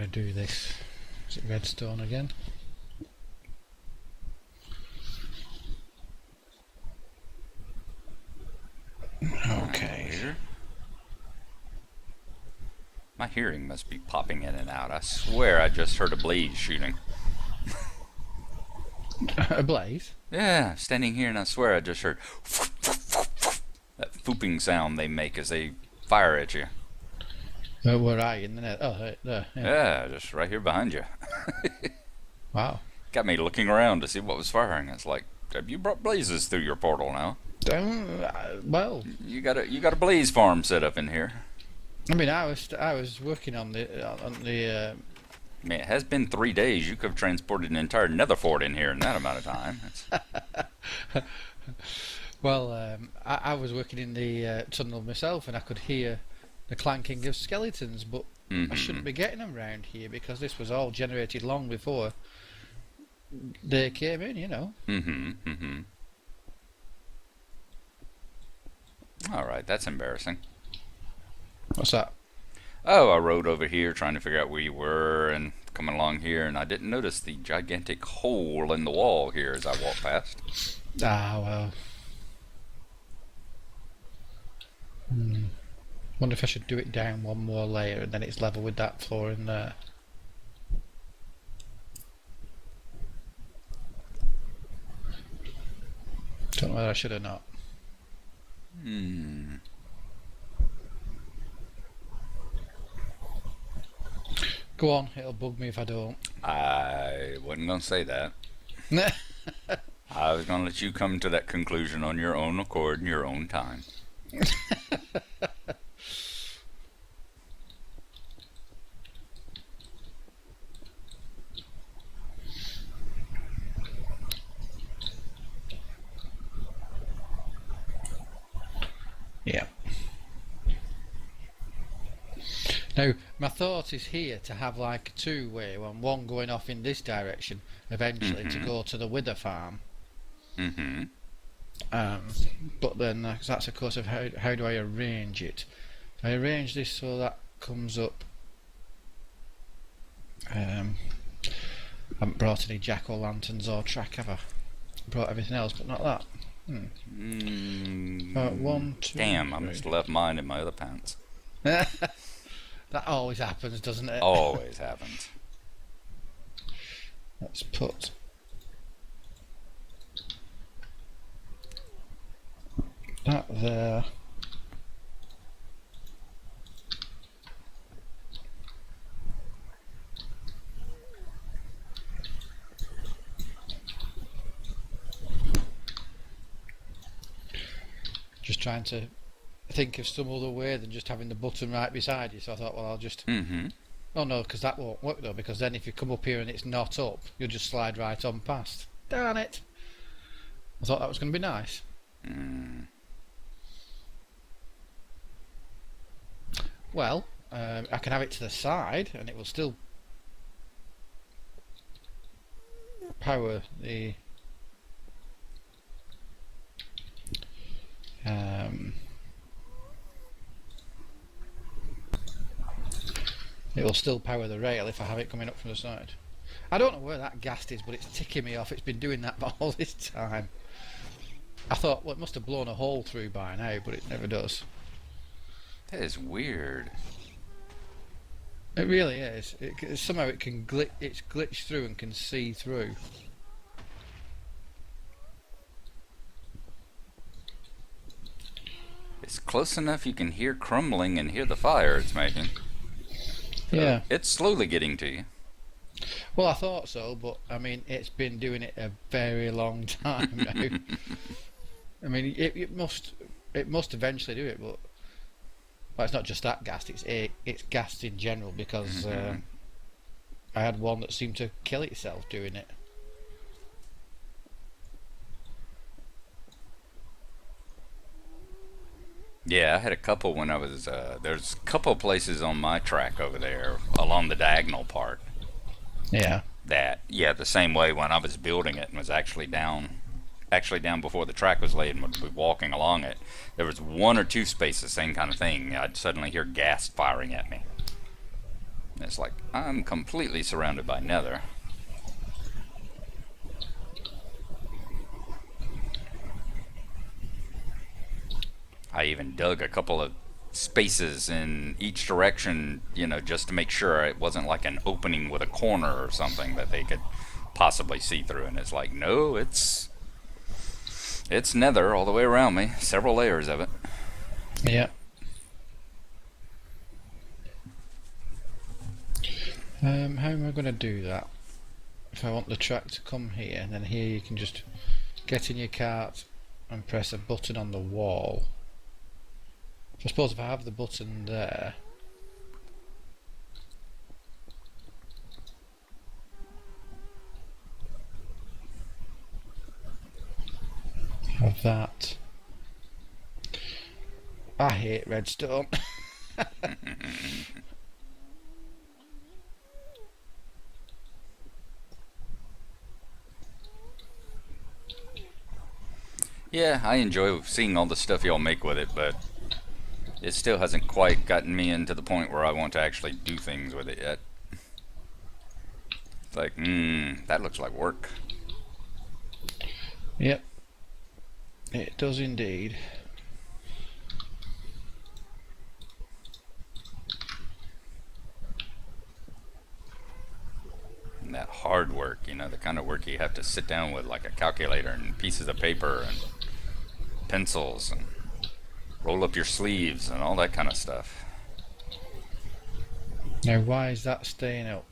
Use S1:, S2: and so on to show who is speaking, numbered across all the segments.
S1: to do this? Is it redstone again? Okay.
S2: My hearing must be popping in and out. I swear I just heard a blaze shooting.
S1: A blaze?
S2: Yeah, standing here and I swear I just heard that fooping sound they make as they fire at you.
S1: Where are you in the net? Oh, right there.
S2: Yeah, just right here behind you.
S1: Wow.
S2: Got me looking around to see what was firing. It's like, have you brought blazes through your portal now?
S1: Well,
S2: you got a blaze farm set up in here.
S1: I mean, I was working on the
S2: I mean, it has been 3 days. You could have transported an entire nether fort in here in that amount of time.
S1: Well, I was working in the tunnel myself, and I could hear the clanking of skeletons, but I shouldn't be getting them round here because this was all generated long before they came in, you know.
S2: Alright, that's embarrassing.
S1: What's that?
S2: Oh, I rode over here trying to figure out where you were and coming along here, and I didn't notice the gigantic hole in the wall here as I walked past.
S1: Ah, well. Wonder if I should do it down one more layer and then it's level with that floor in there. Don't know whether I should or not. Go on, it'll bug me if I don't.
S2: I wasn't going to say that. I was going to let you come to that conclusion on your own accord in your own time.
S1: Yeah. Now, my thought is here to have like a two-way one going off in this direction eventually to go to the wither farm. But then that's a course of how do I arrange it? I arrange this so that comes up. I haven't brought any jack-o'-lanterns or track, have I? Brought everything else, but not that. 1, 2.
S2: Damn, I must have left mine in my other pants.
S1: That always happens, doesn't it?
S2: Always happens.
S1: Let's put that there. Just trying to think of some other way than just having the button right beside you, so I thought, well, I'll just oh no, because that won't work though, because then if you come up here and it's not up, you'll just slide right on past. Darn it. I thought that was going to be nice. Well, I can have it to the side and it will still power the it will still power the rail if I have it coming up from the side. I don't know where that ghast is, but it's ticking me off. It's been doing that for all this time. I thought, well, it must have blown a hole through by now, but it never does.
S2: That is weird.
S1: It really is. Somehow it can it's glitched through and can see through.
S2: It's close enough you can hear crumbling and hear the fire it's making.
S1: Yeah.
S2: It's slowly getting to you.
S1: Well, I thought so, but I mean, it's been doing it a very long time now. I mean, it must eventually do it, but well, it's not just that ghast. It's ghast in general because I had one that seemed to kill itself doing it.
S2: Yeah, I had a couple when I was, there's a couple places on my track over there along the diagonal part.
S1: Yeah.
S2: Yeah, the same way when I was building it and was actually down before the track was laid and would be walking along it. There was 1 or 2 spaces, same kind of thing. I'd suddenly hear gas firing at me. It's like, I'm completely surrounded by Nether. I even dug a couple of spaces in each direction, you know, just to make sure it wasn't like an opening with a corner or something that they could possibly see through. And it's like, no, it's Nether all the way around me, several layers of it.
S1: Yeah. How am I going to do that? If I want the track to come here, and then here you can just get in your cart and press a button on the wall. So I suppose if I have the button there, have that. I hate redstone.
S2: Yeah, I enjoy seeing all the stuff y'all make with it, but it still hasn't quite gotten me into the point where I want to actually do things with it yet. It's like, that looks like work.
S1: Yep, it does indeed.
S2: And that hard work, you know, the kind of work you have to sit down with, like a calculator and pieces of paper and pencils and roll up your sleeves and all that kind of stuff.
S1: Now, why is that staying up?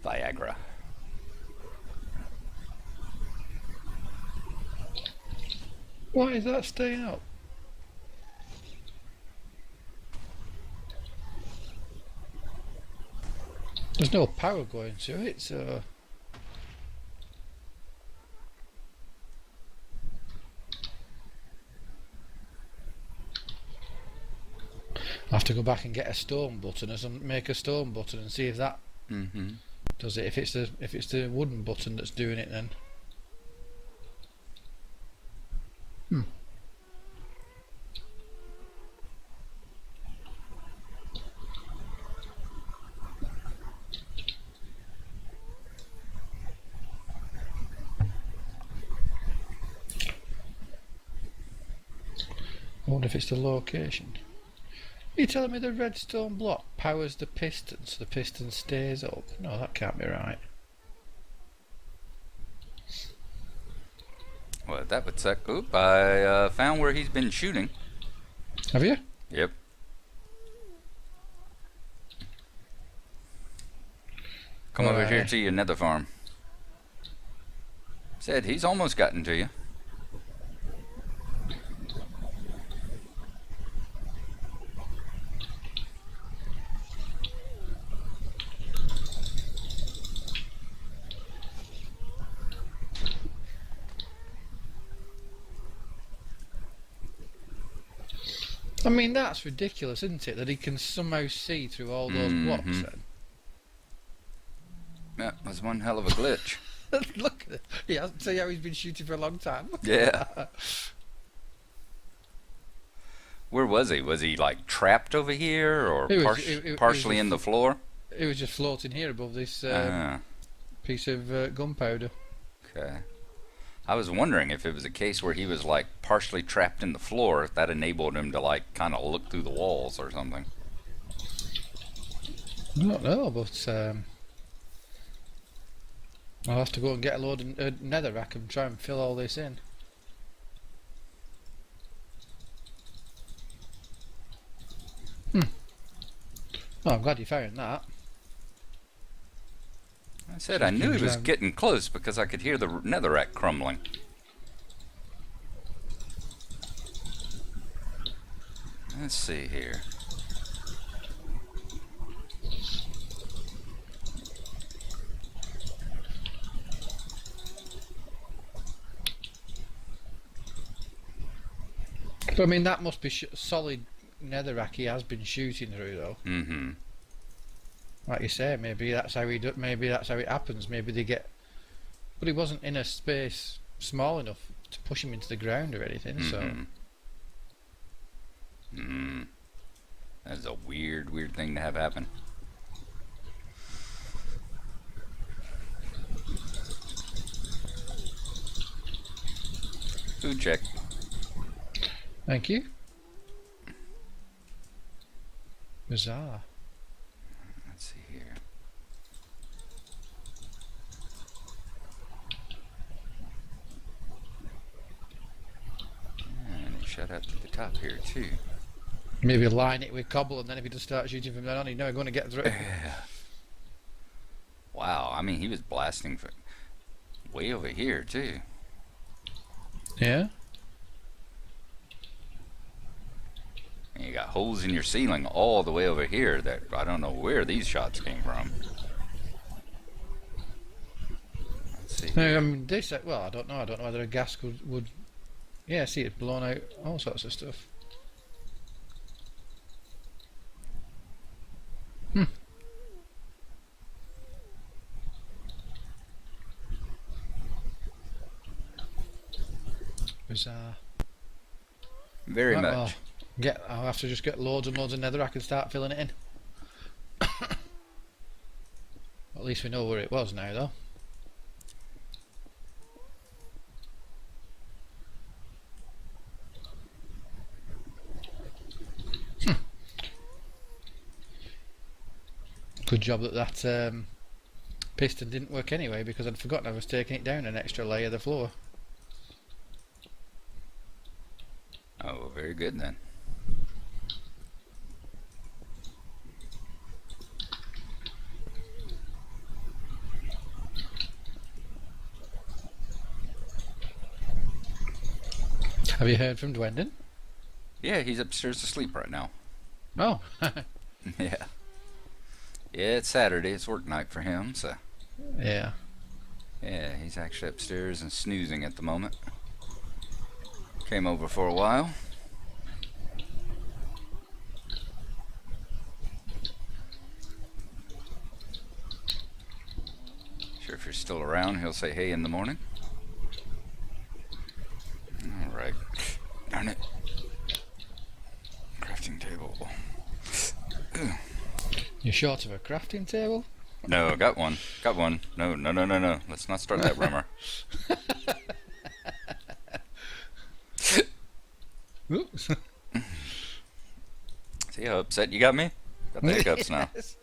S2: Viagra.
S1: Why is that staying up? There's no power going to it, so... I'll have to go back and get a stone button or some, make a stone button and see if that does it. If it's the wooden button that's doing it, then. I wonder if it's the location. Are you telling me the redstone block powers the piston so the piston stays up? No, that can't be right.
S2: Well, that would suck. Oop, I found where he's been shooting.
S1: Have you?
S2: Yep. Come over here to your nether farm. Said he's almost gotten to you.
S1: I mean, that's ridiculous, isn't it? That he can somehow see through all those blocks then.
S2: That was one hell of a glitch.
S1: Look at it. He hasn't seen how he's been shooting for a long time.
S2: Yeah. Where was he? Was he like trapped over here or partially in the floor?
S1: It was just floating here above this piece of gunpowder.
S2: Okay. I was wondering if it was a case where he was like partially trapped in the floor, if that enabled him to like kind of look through the walls or something.
S1: I don't know, but I'll have to go and get a load of nether rack and try and fill all this in. Oh, I'm glad you found that.
S2: I said I knew he was getting close because I could hear the netherrack crumbling. Let's see here.
S1: But I mean, that must be solid netherrack he has been shooting through, though.
S2: Mm-hmm.
S1: Like you say, maybe that's how maybe that's how it happens. Maybe they get, but he wasn't in a space small enough to push him into the ground or anything. So
S2: Hmm. That's a weird, weird thing to have happen. Food check.
S1: Thank you. Bizarre.
S2: Let's see here. And it shut up to the top here too.
S1: Maybe line it with cobble, and then if he just starts shooting from then on, he's never going to get through.
S2: Wow, I mean, he was blasting for way over here too.
S1: Yeah.
S2: And you got holes in your ceiling all the way over here that I don't know where these shots came from. Let's see.
S1: No, I mean, they said, well, I don't know. I don't know whether a gas would. Yeah, see, it's blown out all sorts of stuff. Bizarre.
S2: Very
S1: Right,
S2: much.
S1: well, I'll have to just get loads and loads of nether. I can start filling it in. At least we know where it was now, though. Good job that piston didn't work anyway, because I'd forgotten I was taking it down an extra layer of the floor.
S2: Oh, very good then.
S1: Have you heard from Dwendon?
S2: Yeah, he's upstairs asleep right now.
S1: Oh.
S2: Yeah. Yeah, it's Saturday. It's work night for him, so.
S1: Yeah.
S2: Yeah, he's actually upstairs and snoozing at the moment. Came over for a while. Sure, if you're still around, he'll say hey in the morning. Alright. Darn it. Crafting table.
S1: You're short of a crafting table?
S2: No, got one. Got one. No. Let's not start that rumor.
S1: Oops.
S2: See how upset you got me? Got the hiccups now.
S1: Yes.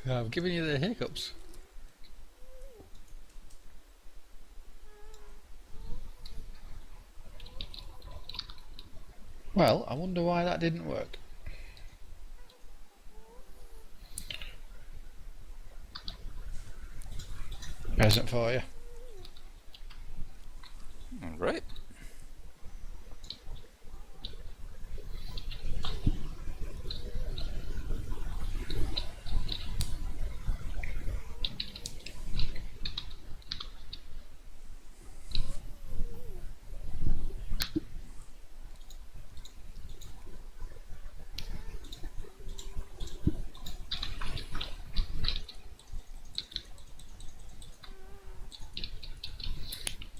S1: I'm giving you the hiccups. Well, I wonder why that didn't work. Present for you.
S2: Alright.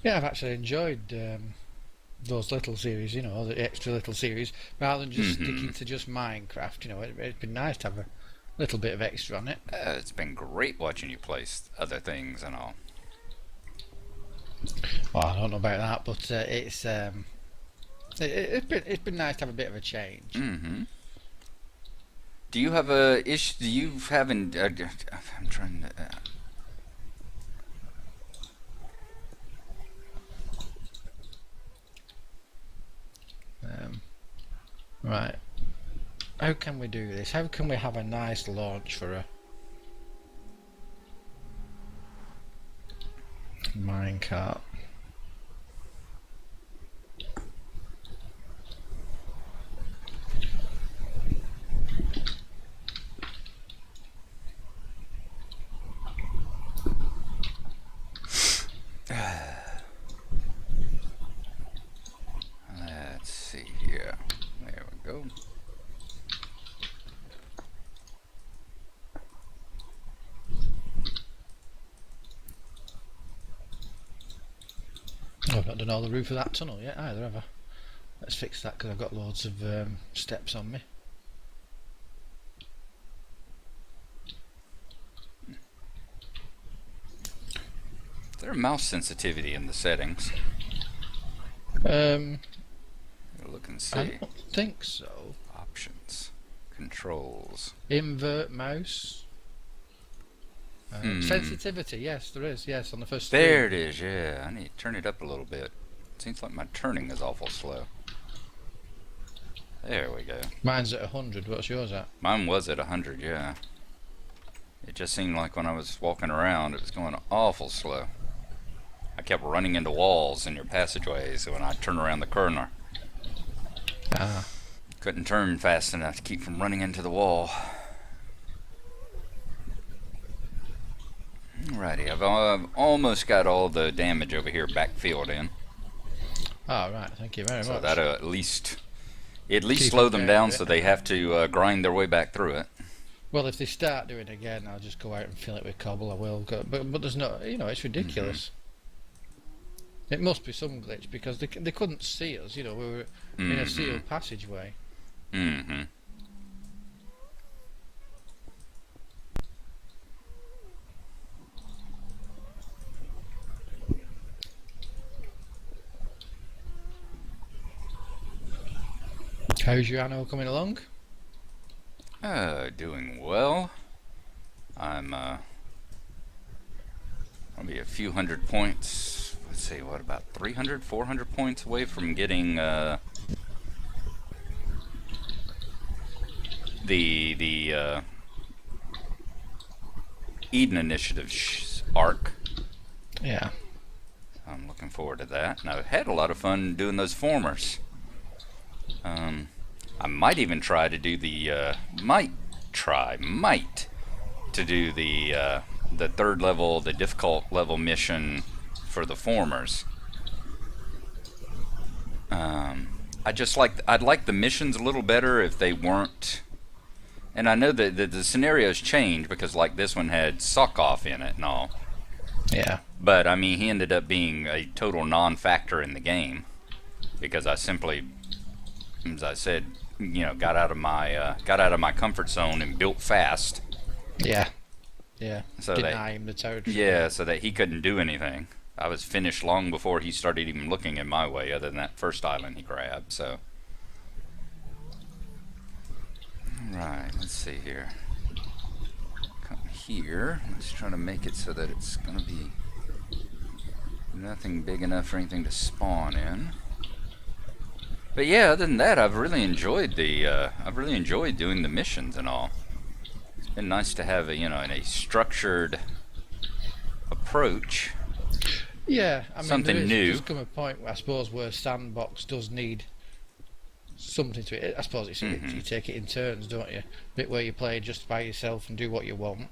S1: Yeah, I've actually enjoyed those little series, you know, the extra little series, rather than just sticking to just Minecraft. You know, it'd been nice to have a little bit of extra on it.
S2: It's been great watching you play other things and all.
S1: Well, I don't know about that, but it's been nice to have a bit of a change.
S2: Mm-hmm. Do you have a issue? Do you have an? I'm trying to.
S1: Right. How can we do this? How can we have a nice launch for a minecart?
S2: Let's see here. There we go.
S1: Oh, I've not done all the roof of that tunnel yet either, have I? Let's fix that because I've got loads of steps on me.
S2: Is there a mouse sensitivity in the settings? Look and see.
S1: I don't think so.
S2: Options, controls.
S1: Invert mouse. Sensitivity, yes, there is. Yes, on the first.
S2: There it is. Yeah, I need to turn it up a little bit. Seems like my turning is awful slow. There we go.
S1: Mine's at 100. What's yours at?
S2: Mine was at 100. Yeah. It just seemed like when I was walking around, it was going awful slow. I kept running into walls in your passageways when I turned around the corner.
S1: Ah.
S2: Couldn't turn fast enough to keep from running into the wall. Alrighty, I've almost got all the damage over here backfilled in.
S1: Oh, right, thank you very much.
S2: So that'll at least slow them down so they have to grind their way back through it.
S1: Well, if they start doing it again, I'll just go out and fill it with cobble. I will go, but there's no, it's ridiculous. It must be some glitch because they couldn't see us. We were in a sealed passageway.
S2: Mm-hmm.
S1: How's your anno coming along?
S2: Doing well. I'm probably a few hundred points. Let's see, what about 300, 400 points away from getting the Eden Initiative arc.
S1: Yeah.
S2: I'm looking forward to that, and I've had a lot of fun doing those formers. I might even try to do the the third level, the difficult level mission for the formers. I'd like the missions a little better if they weren't. And I know that the scenarios change because like this one had Sokoff in it and all.
S1: Yeah.
S2: But I mean, he ended up being a total non-factor in the game because I simply, as I said, got out of my comfort zone and built fast.
S1: Yeah. Yeah.
S2: So
S1: deny him the territory.
S2: Yeah, so that he couldn't do anything. I was finished long before he started even looking in my way, other than that first island he grabbed. So, right, let's see here. Come here. Let's try to make it so that it's gonna be nothing big enough for anything to spawn in. But yeah, other than that, I've really enjoyed doing the missions and all. It's been nice to have a structured approach.
S1: Yeah, I mean,
S2: something new.
S1: There's come a point, I suppose, where sandbox does need something to it. I suppose you take it in turns, don't you? Bit where you play just by yourself and do what you want.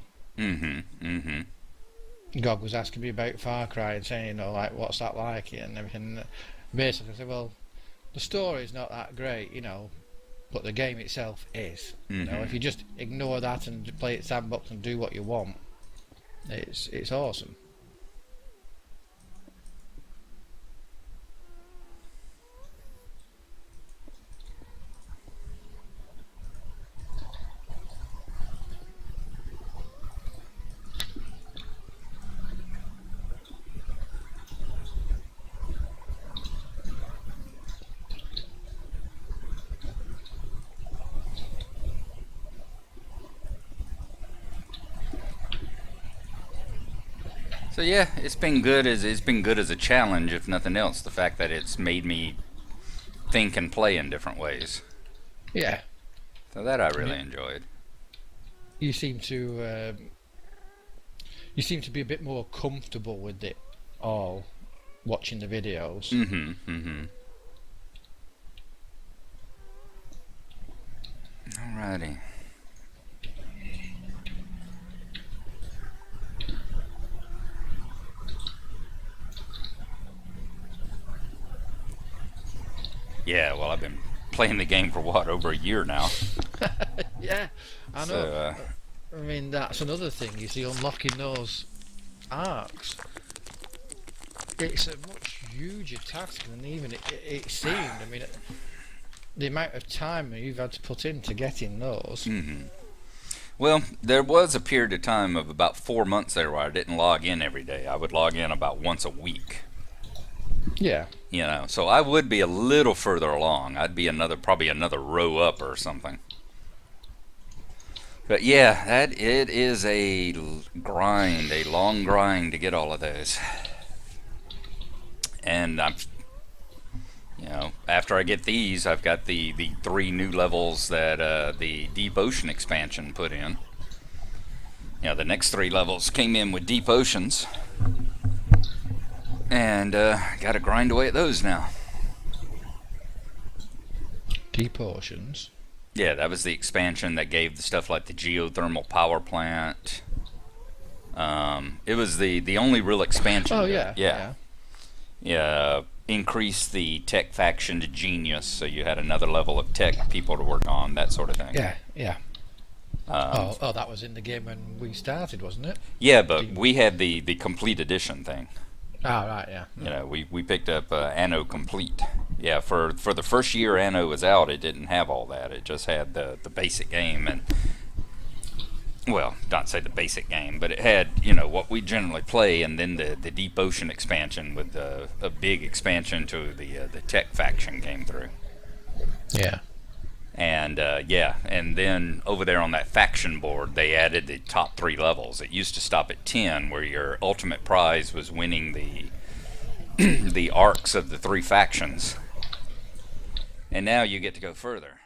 S1: Gog was asking me about Far Cry and saying, like, what's that like and everything. Basically, I said, well, the story's not that great, but the game itself is. If you just ignore that and play it sandbox and do what you want, it's awesome.
S2: So yeah, it's been good as a challenge, if nothing else. The fact that it's made me think and play in different ways.
S1: Yeah.
S2: So that I really enjoyed.
S1: You seem to be a bit more comfortable with it all, watching the videos.
S2: Alrighty. Yeah, well, I've been playing the game for over a year now.
S1: Yeah, I know.
S2: So,
S1: I mean, that's another thing, you see, unlocking those arcs. it's a much huger task than even it seemed. I mean, the amount of time you've had to put in to getting those.
S2: Mm-hmm. Well, there was a period of time of about 4 months there where I didn't log in every day. I would log in about once a week.
S1: Yeah.
S2: You know, so I would be a little further along. I'd be probably another row up or something. But yeah, it is a grind, a long grind to get all of those. And after I get these, I've got the 3 new levels that the Deep Ocean expansion put in. The next 3 levels came in with Deep Oceans. And got to grind away at those now.
S1: Deep Oceans?
S2: Yeah, that was the expansion that gave the stuff like the geothermal power plant. It was the only real expansion.
S1: Oh, yeah.
S2: Yeah, increased the tech faction to genius, so you had another level of tech people to work on, that sort of thing.
S1: Yeah. That was in the game when we started, wasn't it?
S2: Yeah, but we had the complete edition thing.
S1: Oh, right, yeah.
S2: We picked up Anno Complete. Yeah, for the first year Anno was out, it didn't have all that. It just had the basic game, and well, not say the basic game, but it had what we generally play, and then the Deep Ocean expansion with a big expansion to the tech faction came through.
S1: Yeah.
S2: And and then over there on that faction board, they added the top 3 levels. It used to stop at 10, where your ultimate prize was winning the arcs of the 3 factions. And now you get to go further.